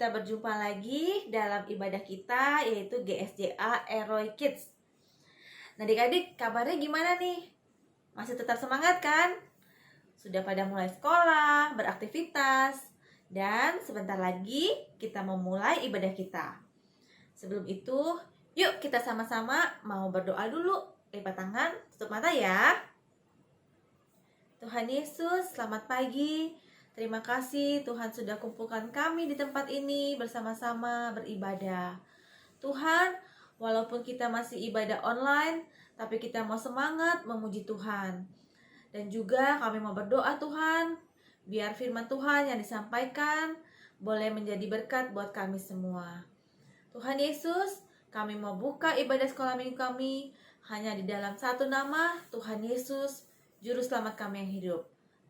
kita berjumpa lagi dalam ibadah kita, yaitu GSJA Eroy Kids. Nah adik-adik, kabarnya gimana nih? Masih tetap semangat kan? Sudah pada mulai sekolah, beraktivitas, dan sebentar lagi kita memulai ibadah kita. Sebelum itu, yuk kita sama-sama mau berdoa dulu. Lipat tangan, tutup mata ya. Tuhan Yesus, selamat pagi. Terima kasih Tuhan sudah kumpulkan kami di tempat ini bersama-sama beribadah. Tuhan, walaupun kita masih ibadah online, tapi kita mau semangat memuji Tuhan. Dan juga kami mau berdoa Tuhan, biar firman Tuhan yang disampaikan boleh menjadi berkat buat kami semua. Tuhan Yesus, kami mau buka ibadah sekolah minggu kami hanya di dalam satu nama, Tuhan Yesus, Juru Selamat kami yang hidup.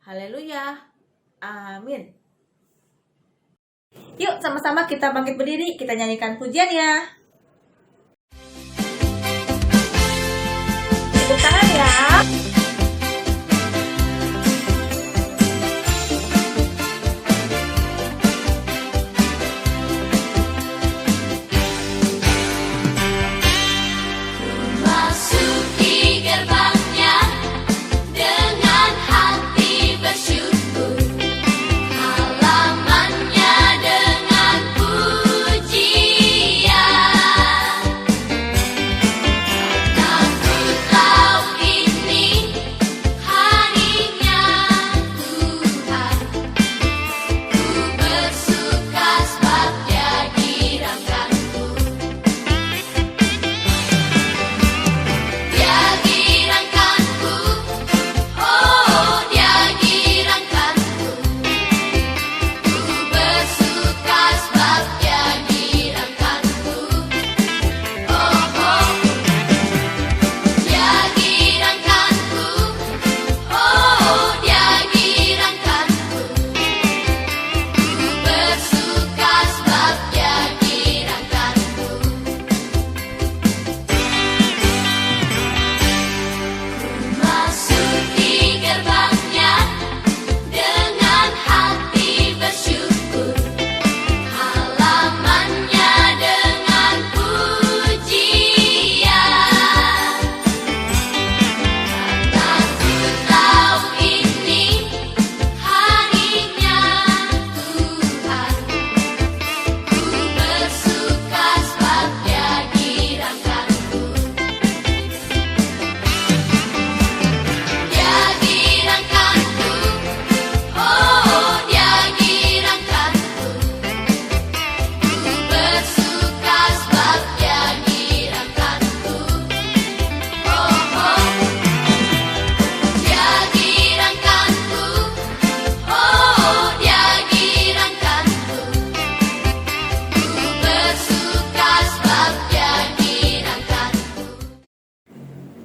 Haleluya. Amin. Yuk sama-sama kita bangkit berdiri, kita nyanyikan pujian ya. Tepuk tangan ya.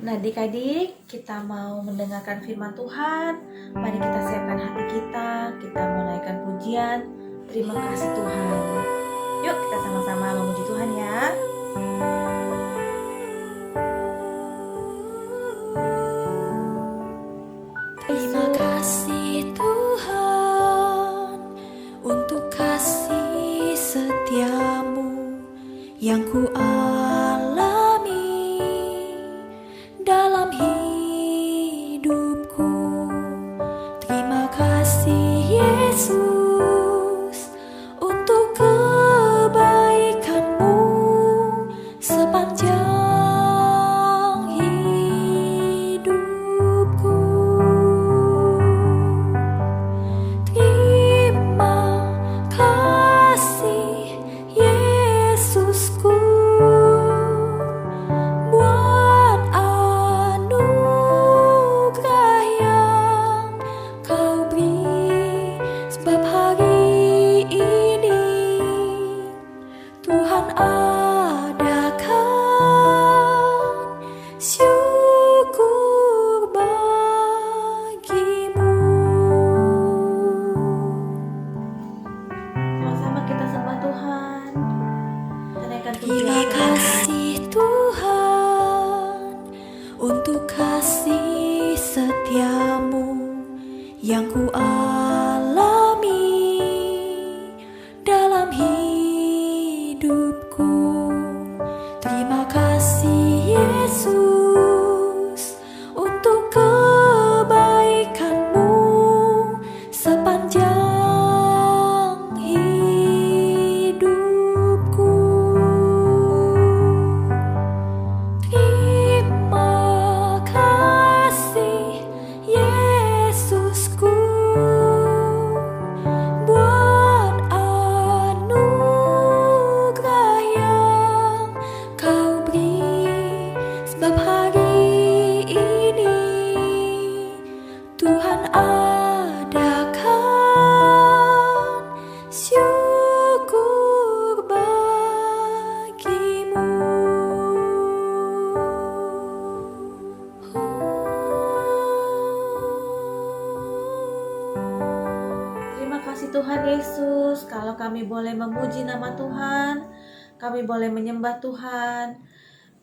Nah adik-adik, kita mau mendengarkan firman Tuhan. Mari kita siapkan hati kita menaikkan pujian. Terima kasih Tuhan. Yuk kita sama-sama memuji Tuhan ya. Terima kasih Tuhan untuk kasih setiamu yang ku alami dalam hidupku. Terima kasih Yesus untuk kebaikan-Mu sepanjang hidupku. Terima kasih Yesusku. Yesus, untuk kebaikan-Mu sepanjang hidupku. Terima kasih Yesusku, buat anugerah yang Kau beri, sebab hari ini Tuhan adakan syukur bagimu. Terima kasih Tuhan Yesus, kalau kami boleh memuji nama Tuhan, kami boleh menyembah Tuhan.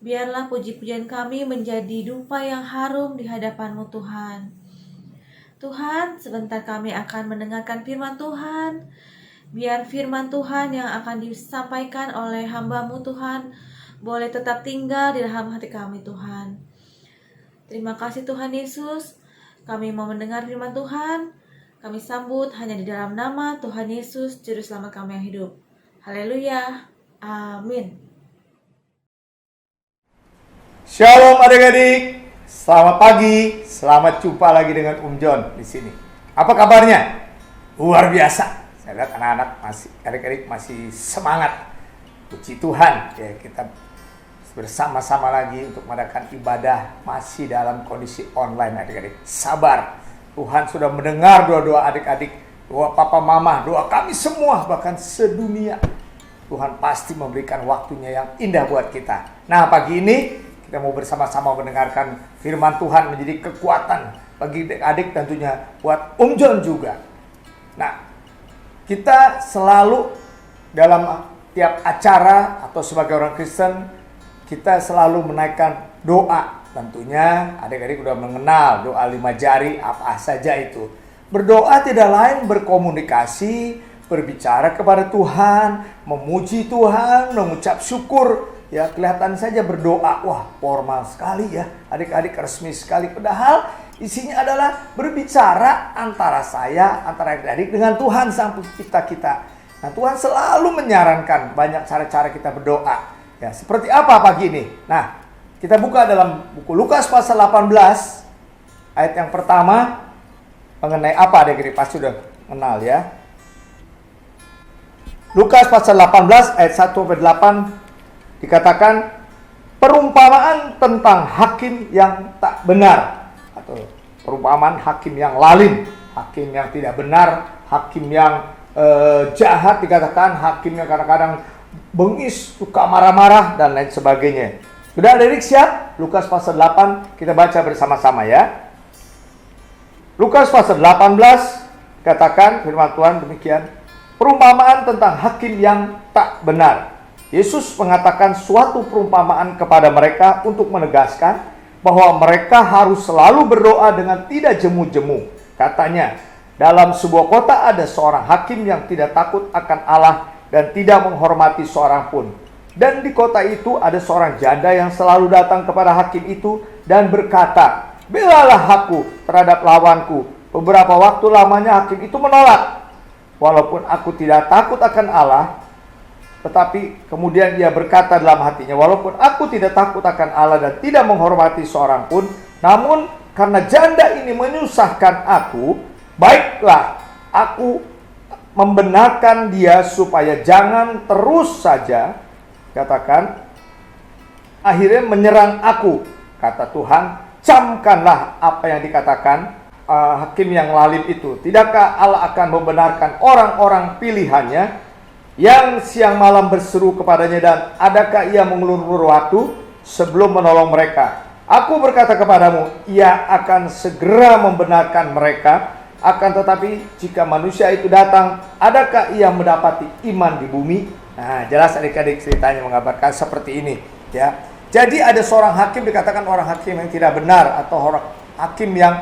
Biarlah puji-pujian kami menjadi dupa yang harum di hadapan-Mu Tuhan. Tuhan, sebentar kami akan mendengarkan firman Tuhan. Biar firman Tuhan yang akan disampaikan oleh hamba-Mu Tuhan boleh tetap tinggal di dalam hati kami Tuhan. Terima kasih Tuhan Yesus, kami mau mendengar firman Tuhan. Kami sambut hanya di dalam nama Tuhan Yesus, Juru Selamat kami yang hidup. Haleluya. Amin. Shalom adik-adik, selamat pagi, selamat jumpa lagi dengan John di sini. Apa kabarnya? Luar biasa. Saya lihat anak-anak adik-adik masih semangat. Puji Tuhan, ya kita bersama-sama lagi untuk mengadakan ibadah masih dalam kondisi online adik-adik. Sabar, Tuhan sudah mendengar doa-doa adik-adik, doa papa mama, doa kami semua bahkan sedunia. Tuhan pasti memberikan waktunya yang indah buat kita. Nah pagi ini kita mau bersama-sama mendengarkan firman Tuhan menjadi kekuatan bagi adik-adik tentunya buat John juga. Nah, kita selalu dalam tiap acara atau sebagai orang Kristen, kita selalu menaikkan doa. Tentunya adik-adik sudah mengenal doa 5 jari apa saja itu. Berdoa tidak lain berkomunikasi, berbicara kepada Tuhan, memuji Tuhan, mengucap syukur. Ya kelihatan saja berdoa, wah formal sekali ya, adik-adik resmi sekali. Padahal isinya adalah berbicara antara adik-adik dengan Tuhan Sang Pencipta kita. Nah Tuhan selalu menyarankan banyak cara-cara kita berdoa. Ya seperti apa pagi ini? Nah kita buka dalam buku Lukas pasal 18 ayat yang pertama. Mengenai apa adik-adik pasti sudah kenal ya. Lukas pasal 18 ayat 1-8 dikatakan perumpamaan tentang hakim yang tak benar, atau perumpamaan hakim yang lalim, hakim yang tidak benar, hakim yang jahat, dikatakan hakim yang kadang-kadang bengis, suka marah-marah dan lain sebagainya. Sudah ada siap? Lukas pasal 8 kita baca bersama-sama ya. Lukas pasal 18 katakan firman Tuhan demikian, perumpamaan tentang hakim yang tak benar. Yesus mengatakan suatu perumpamaan kepada mereka untuk menegaskan bahwa mereka harus selalu berdoa dengan tidak jemu-jemu. Katanya, dalam sebuah kota ada seorang hakim yang tidak takut akan Allah dan tidak menghormati seorang pun. Dan di kota itu ada seorang janda yang selalu datang kepada hakim itu dan berkata, belalah aku terhadap lawanku. Beberapa waktu lamanya hakim itu menolak. Walaupun aku tidak takut akan Allah, tetapi kemudian ia berkata dalam hatinya, walaupun aku tidak takut akan Allah dan tidak menghormati seorang pun, namun karena janda ini menyusahkan aku, baiklah aku membenarkan dia supaya jangan terus saja, katakan, akhirnya menyerang aku. Kata Tuhan, camkanlah apa yang dikatakan hakim yang lalim itu. Tidakkah Allah akan membenarkan orang-orang pilihannya yang siang malam berseru kepadanya, dan adakah ia mengulur-ulur waktu sebelum menolong mereka? Aku berkata kepadamu, ia akan segera membenarkan mereka. Akan tetapi jika manusia itu datang, adakah ia mendapati iman di bumi? Nah, jelas adik-adik ceritanya mengabarkan seperti ini ya. Jadi ada seorang hakim, dikatakan orang hakim yang tidak benar, atau orang hakim yang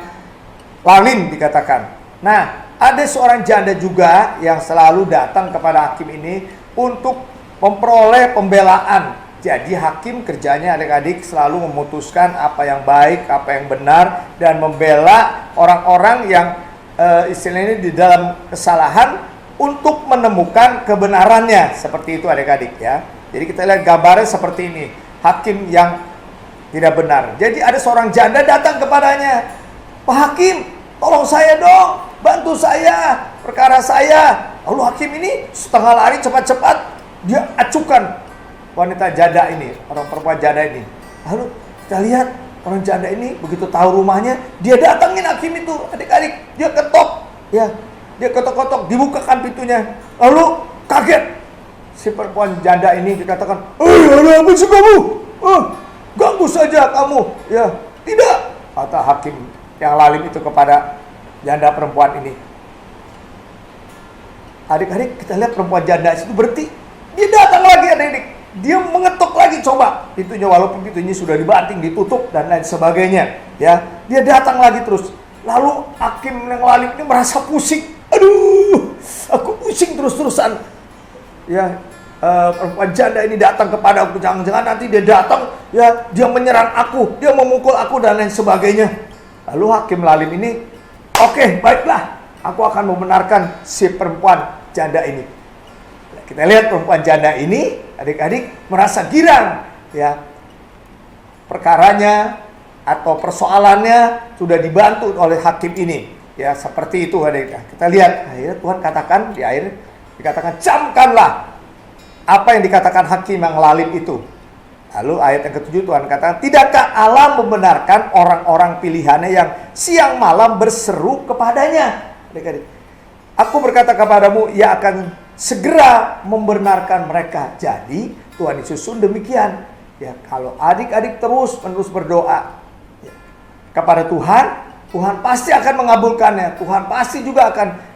lalim dikatakan. Nah, ada seorang janda juga yang selalu datang kepada hakim ini untuk memperoleh pembelaan Jadi hakim kerjanya adik-adik selalu memutuskan apa yang baik, apa yang benar, dan membela orang-orang yang istilahnya di dalam kesalahan untuk menemukan kebenarannya. Seperti itu adik-adik ya. Jadi kita lihat gambarnya seperti ini. Hakim yang tidak benar. Jadi ada seorang janda datang kepadanya. Pak Hakim, tolong saya dong, bantu saya, perkara saya. Lalu hakim ini setengah lari cepat-cepat, dia acukan wanita janda ini, orang perempuan janda ini. Lalu kita lihat orang janda ini begitu tahu rumahnya, dia datangin hakim itu, adik-adik, dia ketok, ya, dia ketok-ketok, dibukakan pintunya. Lalu kaget si perempuan janda ini, dikatakan, ada apa sih kamu? Ganggu saja kamu, ya. Tidak, kata hakim yang lalim itu kepada janda perempuan ini. Adik-adik, kita lihat perempuan janda itu berhenti, dia datang lagi adik-adik. Dia mengetuk lagi, coba pintunya, walaupun pintunya sudah dibanting, ditutup dan lain sebagainya, ya. Dia datang lagi terus. Lalu hakim yang lalim ini merasa pusing. Aduh, aku pusing terus-terusan. Ya, perempuan janda ini datang kepada aku, jangan-jangan nanti dia datang, ya, dia menyerang aku, dia memukul aku dan lain sebagainya. Lalu hakim lalim ini, oke, baiklah, aku akan membenarkan si perempuan janda ini. Kita lihat perempuan janda ini, adik-adik, merasa girang, ya. Perkaranya atau persoalannya sudah dibantu oleh hakim ini, ya, seperti itu adik-adik. Kita lihat, akhirnya Tuhan katakan di akhir, dikatakan camkanlah apa yang dikatakan hakim yang lalim itu. Lalu ayat yang ke-7 Tuhan katakan, tidakkah Allah membenarkan orang-orang pilihannya yang siang malam berseru kepadanya? Adik-adik, aku berkata kepadamu, ia akan segera membenarkan mereka. Jadi Tuhan Yesus demikian, ya, kalau adik-adik terus-menerus berdoa, ya, kepada Tuhan, Tuhan pasti akan mengabulkannya. Tuhan pasti juga akan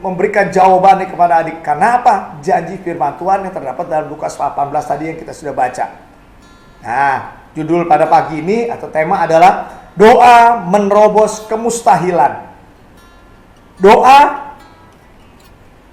memberikan jawabannya kepada adik. Karena apa? Janji firman Tuhan yang terdapat dalam Lukas 18 tadi yang kita sudah baca. Nah, judul pada pagi ini atau tema adalah doa menerobos kemustahilan.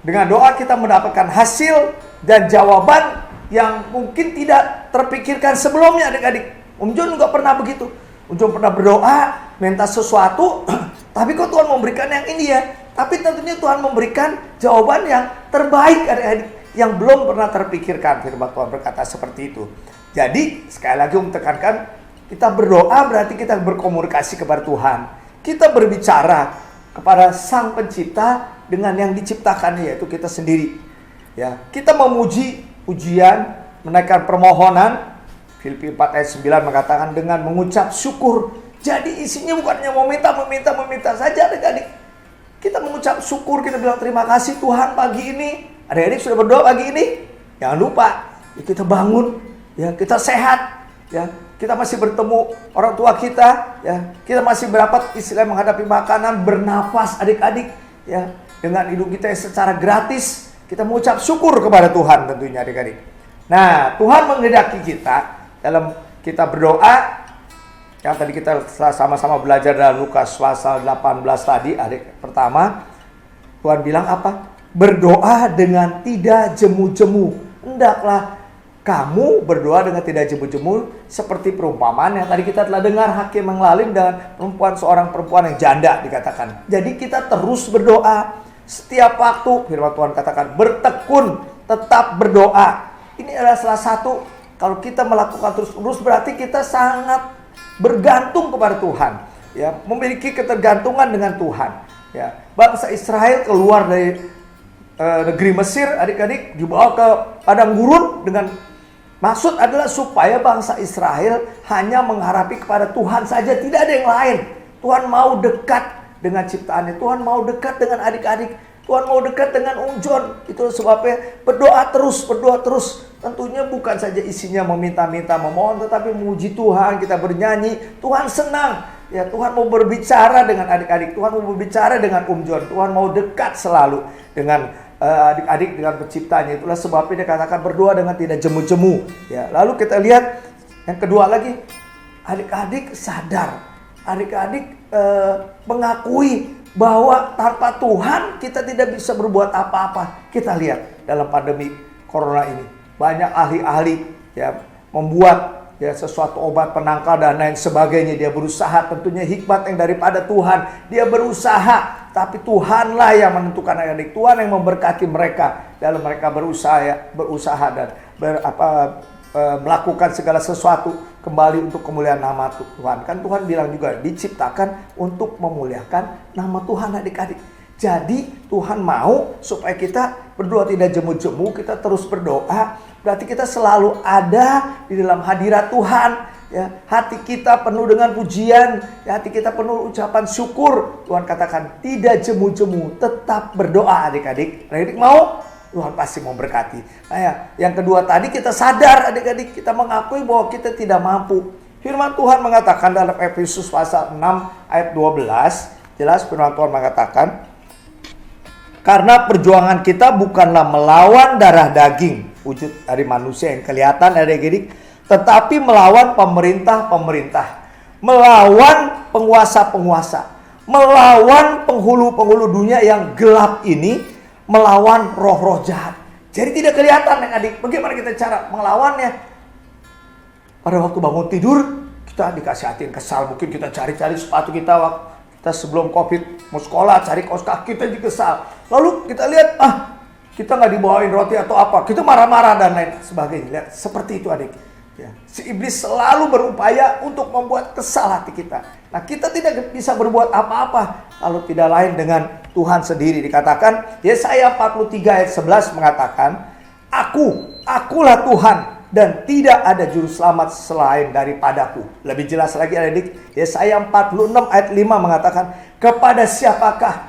Dengan doa kita mendapatkan hasil dan jawaban yang mungkin tidak terpikirkan sebelumnya adik-adik. Om John juga pernah begitu. Om John pernah berdoa, minta sesuatu, tapi kok Tuhan memberikan yang ini ya? Tapi tentunya Tuhan memberikan jawaban yang terbaik adik-adik, yang belum pernah terpikirkan. Firman Tuhan berkata seperti itu. Jadi sekali lagi Om tekankan, kita berdoa berarti kita berkomunikasi kepada Tuhan. Kita berbicara kepada Sang Pencipta dengan yang diciptakan, yaitu kita sendiri. Ya, kita memuji, pujian, menaikkan permohonan. Filipi 4 ayat 9 mengatakan dengan mengucap syukur. Jadi isinya bukannya meminta saja adik-adik. Kita mengucap syukur, kita bilang terima kasih Tuhan pagi ini. Adik-adik sudah berdoa pagi ini? Jangan lupa, ya, kita bangun, ya, kita sehat, ya, kita masih bertemu orang tua kita, ya, kita masih berdapat istilah menghadapi makanan, bernafas adik-adik, ya, dengan hidup kita secara gratis, kita mengucap syukur kepada Tuhan tentunya adik-adik. Nah, Tuhan menghendaki kita dalam kita berdoa. Yang tadi kita sama-sama belajar dalam Lukas pasal 18 tadi, adik pertama, Tuhan bilang apa? Berdoa dengan tidak jemu-jemu. Hendaklah kamu berdoa dengan tidak jemu-jemu seperti perumpamaan yang tadi kita telah dengar hakim yang lalim dan seorang perempuan yang janda dikatakan. Jadi kita terus berdoa setiap waktu. Firman Tuhan katakan bertekun, tetap berdoa. Ini adalah salah satu, kalau kita melakukan terus-menerus berarti kita sangat bergantung kepada Tuhan, ya, memiliki ketergantungan dengan Tuhan. Ya, bangsa Israel keluar dari negeri Mesir, adik-adik, dibawa ke padang gurun dengan maksud adalah supaya bangsa Israel hanya mengharapi kepada Tuhan saja, tidak ada yang lain. Tuhan mau dekat dengan ciptaannya, Tuhan mau dekat dengan adik-adik, Tuhan mau dekat dengan Om John. Itu sebabnya berdoa terus. Tentunya bukan saja isinya meminta-minta, memohon, tetapi memuji Tuhan, kita bernyanyi. Tuhan senang. Ya, Tuhan mau berbicara dengan adik-adik, Tuhan mau berbicara dengan Om John. Tuhan mau dekat selalu dengan adik-adik, dengan penciptanya. Itulah sebabnya dia katakan berdoa dengan tidak jemu-jemu. Ya, lalu kita lihat yang kedua lagi, adik-adik sadar, adik-adik mengakui bahwa tanpa Tuhan kita tidak bisa berbuat apa-apa. Kita lihat dalam pandemi corona ini banyak ahli-ahli, ya, membuat ya sesuatu obat penangkal dan lain sebagainya. Dia berusaha, tentunya hikmat yang daripada Tuhan. Dia berusaha, tapi Tuhanlah yang menentukan adik-adik. Tuhan yang memberkati mereka dalam mereka berusaha dan melakukan segala sesuatu kembali untuk kemuliaan nama Tuhan. Kan Tuhan bilang juga diciptakan untuk memuliakan nama Tuhan adik-adik. Jadi Tuhan mau supaya kita berdoa tidak jemu-jemu, kita terus berdoa. Berarti kita selalu ada di dalam hadirat Tuhan. Ya, hati kita penuh dengan pujian, ya, hati kita penuh ucapan syukur. Tuhan katakan tidak jemu-jemu, tetap berdoa adik-adik. Adik-adik mau? Tuhan pasti memberkati. Nah ya, yang kedua tadi kita sadar adik-adik, kita mengakui bahwa kita tidak mampu. Firman Tuhan mengatakan dalam Efesus pasal 6 ayat 12, jelas firman Tuhan mengatakan, karena perjuangan kita bukanlah melawan darah daging, wujud dari manusia yang kelihatan adik-adik, tetapi melawan pemerintah-pemerintah, melawan penguasa-penguasa, melawan penghulu-penghulu dunia yang gelap ini, melawan roh-roh jahat. Jadi tidak kelihatan adik. Bagaimana kita cara melawannya? Pada waktu bangun tidur, kita dikasih hati yang kesal. Mungkin kita cari-cari sepatu kita kita sebelum COVID mau sekolah, cari kaos kaki, kita juga kesal. Lalu kita lihat, kita nggak dibawain roti atau apa. Kita marah-marah dan lain sebagainya. Lihat, seperti itu adik. Ya, si iblis selalu berupaya untuk membuat kesal hati kita. Nah, kita tidak bisa berbuat apa-apa kalau tidak lain dengan Tuhan sendiri. Dikatakan, Yesaya 43 ayat 11 mengatakan, Akulah Tuhan dan tidak ada juru selamat selain daripadaku. Lebih jelas lagi adik, Yesaya 46 ayat 5 mengatakan, kepada siapakah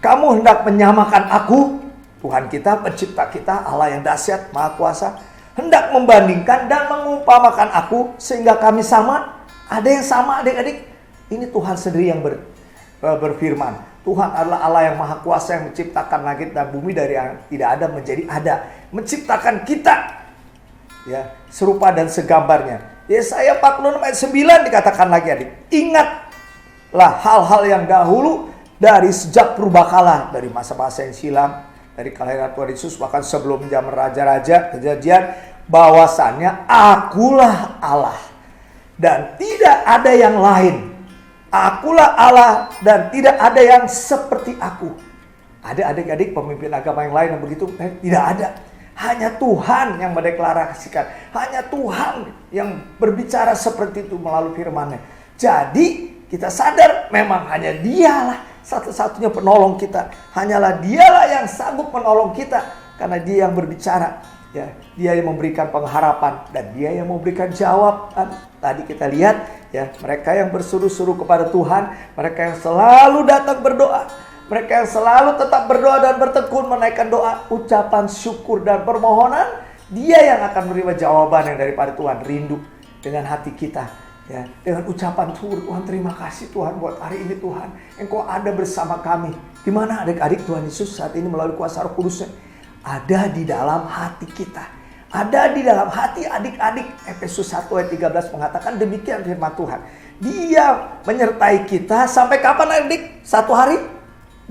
kamu hendak menyamakan aku? Tuhan kita, pencipta kita, Allah yang dahsyat, maha kuasa, hendak membandingkan dan mengumpamakan aku sehingga kami sama. Ada yang sama adik-adik? Ini Tuhan sendiri yang berfirman. Tuhan adalah Allah yang maha kuasa yang menciptakan langit dan bumi dari yang tidak ada menjadi ada. Menciptakan kita ya serupa dan segambarnya. Yesaya 46 ayat 9 dikatakan lagi adik. Ingatlah hal-hal yang dahulu dari sejak purbakala, dari masa-masa yang silam, dari kelahiran Tuhan Yesus, bahkan sebelum zaman raja-raja, kejadian, bahwasannya akulah Allah dan tidak ada yang lain. Akulah Allah dan tidak ada yang seperti aku. Ada adik-adik pemimpin agama yang lain yang begitu? Tidak ada. Hanya Tuhan yang mendeklarasikan. Hanya Tuhan yang berbicara seperti itu melalui firman-Nya. Jadi kita sadar memang hanya Dialah satu-satunya penolong kita. Hanyalah Dialah yang sanggup menolong kita. Karena Dia yang berbicara. Ya, Dia yang memberikan pengharapan dan Dia yang memberikan jawaban. Tadi kita lihat ya, mereka yang berseru-seru kepada Tuhan, mereka yang selalu datang berdoa, mereka yang selalu tetap berdoa dan bertekun menaikkan doa, ucapan syukur dan permohonan, Dia yang akan menerima jawaban yang daripada Tuhan. Rindu dengan hati kita ya, dengan ucapan syukur. Tuhan, terima kasih Tuhan buat hari ini Tuhan, Engkau ada bersama kami. Di mana adik-adik Tuhan Yesus saat ini melalui kuasa Roh Kudus-Nya ada di dalam hati kita, ada di dalam hati adik-adik. Efesus 1 ayat 13 mengatakan demikian firman Tuhan. Dia menyertai kita sampai kapan adik? 1 hari?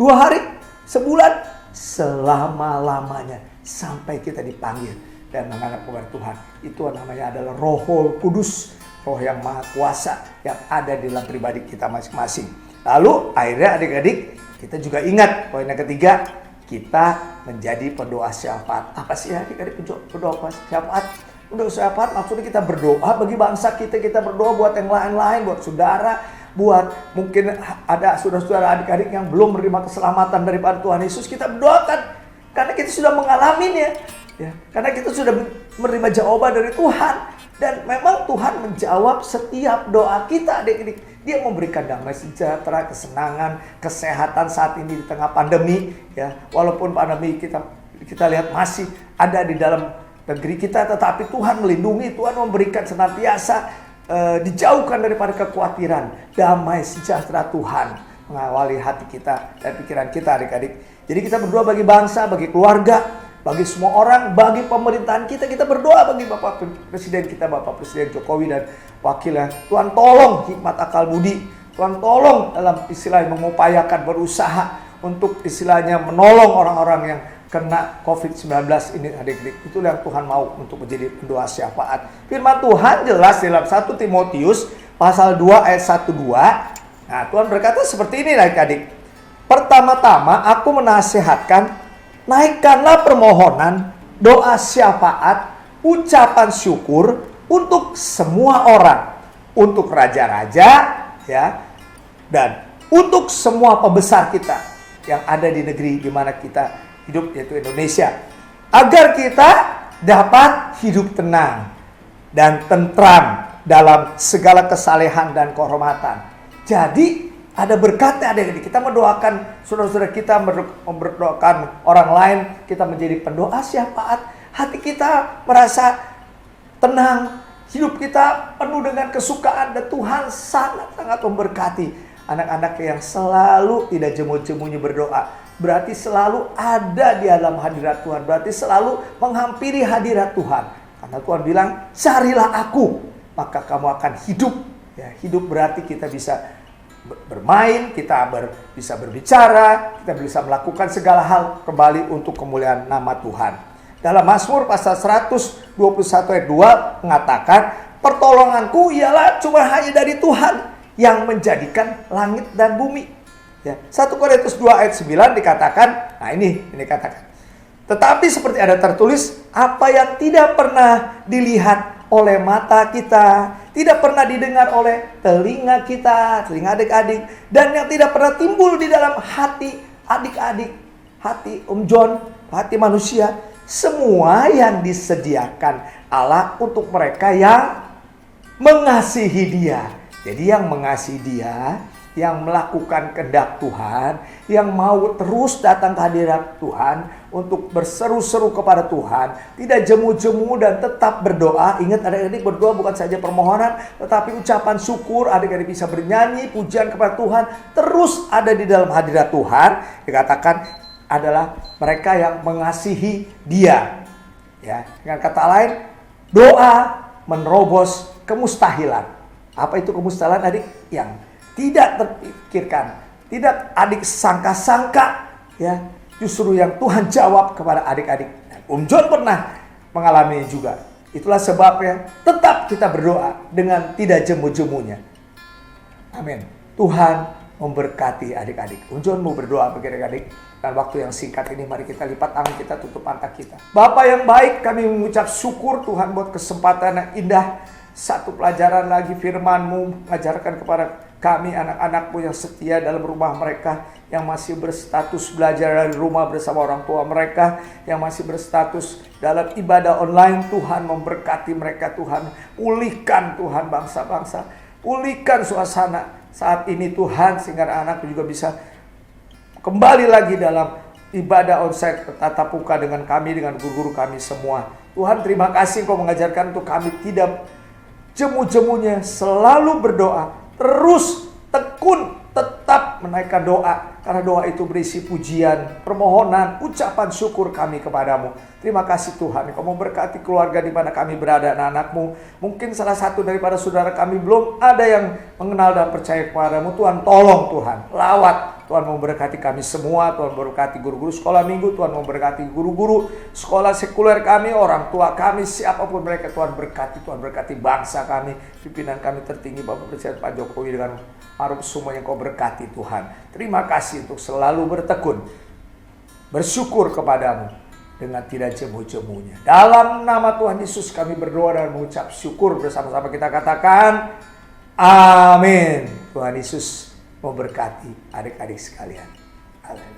2 hari? Sebulan? Selama-lamanya sampai kita dipanggil dan menghadap kepada Tuhan. Itu namanya adalah Roh Kudus, Roh yang maha kuasa yang ada di dalam pribadi kita masing-masing. Lalu akhirnya adik-adik kita juga ingat poin yang ketiga, kita menjadi pendoa syafaat. Apa sih adik-adik pendoa syafaat? Pendoa syafaat maksudnya kita berdoa bagi bangsa kita, kita berdoa buat yang lain-lain, buat saudara, buat mungkin ada saudara-saudara adik-adik yang belum menerima keselamatan daripada Tuhan Yesus, kita berdoakan karena kita sudah mengalaminya. Ya, karena kita sudah menerima jawaban dari Tuhan dan memang Tuhan menjawab setiap doa kita adik-adik. Dia memberikan damai sejahtera, kesenangan, kesehatan saat ini di tengah pandemi. Ya, walaupun pandemi kita lihat masih ada di dalam negeri kita, tetapi Tuhan melindungi, Tuhan memberikan senantiasa dijauhkan daripada kekhawatiran. Damai sejahtera Tuhan mengawali hati kita dan pikiran kita adik-adik. Jadi kita berdoa bagi bangsa, bagi keluarga, bagi semua orang, bagi pemerintahan kita. Kita berdoa bagi Bapak Presiden kita, Bapak Presiden Jokowi dan wakilnya. Tuhan tolong hikmat akal budi. Tuhan tolong dalam istilahnya mengupayakan, berusaha untuk istilahnya menolong orang-orang yang kena COVID-19 ini adik-adik. Itulah yang Tuhan mau untuk menjadi pendoa syafaat. Firman Tuhan jelas dalam 1 Timotius pasal 2 ayat 1-2. Nah, Tuhan berkata seperti ini adik-adik. Pertama-tama aku menasihatkan, naikkanlah permohonan, doa syafaat, ucapan syukur untuk semua orang, untuk raja-raja, ya, dan untuk semua pembesar kita yang ada di negeri di mana kita hidup, yaitu Indonesia, agar kita dapat hidup tenang dan tentram dalam segala kesalehan dan kehormatan. Jadi ada berkatnya, adik-adik. Kita mendoakan saudara-saudara kita, mendoakan orang lain, kita menjadi pendoa syafaat. Hati kita merasa tenang, hidup kita penuh dengan kesukaan, dan Tuhan sangat-sangat memberkati anak-anak yang selalu tidak jemu-jemunya berdoa. Berarti selalu ada di dalam hadirat Tuhan, berarti selalu menghampiri hadirat Tuhan. Karena Tuhan bilang, carilah aku, maka kamu akan hidup. Ya, hidup berarti kita bisa bermain, kita bisa berbicara, kita bisa melakukan segala hal kembali untuk kemuliaan nama Tuhan. Dalam Mazmur pasal 121 ayat 2 mengatakan, pertolonganku ialah cuma hanya dari Tuhan yang menjadikan langit dan bumi. Ya, 1 Korintus 2 ayat 9 dikatakan, nah ini katakan. Tetapi seperti ada tertulis, apa yang tidak pernah dilihat oleh mata kita, tidak pernah didengar oleh telinga kita, telinga adik-adik, dan yang tidak pernah timbul di dalam hati adik-adik, hati John, hati manusia, semua yang disediakan Allah untuk mereka yang mengasihi Dia. Jadi yang mengasihi Dia, yang melakukan kehendak Tuhan, yang mau terus datang ke hadirat Tuhan untuk berseru-seru kepada Tuhan, tidak jemu-jemu dan tetap berdoa. Ingat adik-adik, berdoa bukan saja permohonan, tetapi ucapan syukur. Adik-adik bisa bernyanyi pujian kepada Tuhan, terus ada di dalam hadirat Tuhan. Dikatakan adalah mereka yang mengasihi Dia. Ya, dengan kata lain, doa menerobos kemustahilan. Apa itu kemustahilan, adik? Yang tidak terpikirkan, tidak adik sangka-sangka, ya, justru yang Tuhan jawab kepada adik-adik. John pernah mengalami juga. Itulah sebabnya tetap kita berdoa dengan tidak jemu-jemunya. Amin. Tuhan memberkati adik-adik. John mau berdoa bagi adik-adik. Dan waktu yang singkat ini, mari kita lipat tangan kita, tutup mata kita. Bapa yang baik, kami mengucap syukur Tuhan buat kesempatan yang indah. Satu pelajaran lagi firman-Mu mengajarkan kepada kami anak-anak-Mu yang setia dalam rumah mereka, yang masih berstatus belajar dari rumah bersama orang tua mereka, yang masih berstatus dalam ibadah online. Tuhan memberkati mereka, Tuhan pulihkan Tuhan bangsa-bangsa, pulihkan suasana saat ini Tuhan, sehingga anak juga bisa kembali lagi dalam ibadah onsite tatap muka dengan kami, dengan guru-guru kami semua. Tuhan, terima kasih Engkau mengajarkan untuk kami tidak jemu-jemunya selalu berdoa, terus tekun tetap menaikkan doa, karena doa itu berisi pujian, permohonan, ucapan syukur kami kepadamu. Terima kasih Tuhan, Engkau memberkati keluarga di mana kami berada, anak-anak-Mu. Mungkin salah satu daripada saudara kami belum ada yang mengenal dan percaya kepadamu. Tuhan, tolong Tuhan, lawat. Tuhan memberkati kami semua, Tuhan memberkati guru-guru sekolah minggu, Tuhan memberkati guru-guru sekolah sekuler kami, orang tua kami, siapapun mereka, Tuhan berkati. Tuhan berkati bangsa kami, pimpinan kami tertinggi Bapak Presiden Pak Jokowi dengan Maruf semua yang Kau berkati Tuhan. Terima kasih untuk selalu bertekun, bersyukur kepadamu dengan tidak jemu-jemunya. Dalam nama Tuhan Yesus kami berdoa dan mengucap syukur, bersama-sama kita katakan amin. Tuhan Yesus memberkati adik-adik sekalian. Amin.